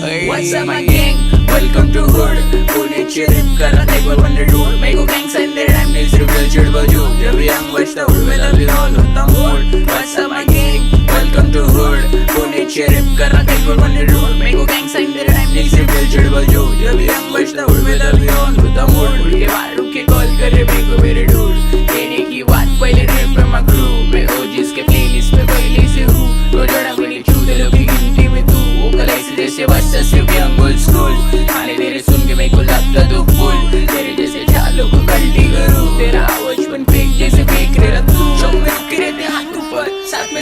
What's up my gang? Welcome to hood. पुण्याची rap करत एक वर वंडर डूड. मेको gang send their rhyme nails reveal चिड बजू. जब young बजता उड़वेला भी all होता mood. What's up my gang? Welcome to hood. पुण्याची rap करत एक वर वंडर डूड. मेको gang send their rhyme nails reveal चिड बजू. जब young बजता उड़वेला भी all होता mood. उड़ के बाहर रुक के call करे मेको मेरे dude. कहने की बात पहले rap पे my crew. मैं OGs के playlist पे पहले से हूँ. तो जड़ा मेरी चूते लोग की गिनती में तू. वो कलाई से जैसे बस सिर्फ young old school. खाने तेरे सुन के मेरे को लगता तू फुल. तेरे जैसे चालों को कल्टी करूँ. तेरा आवाज बन फेक जैसे फेंक रहे तू. चौक में रुके रहते हाथ ऊपर साथ में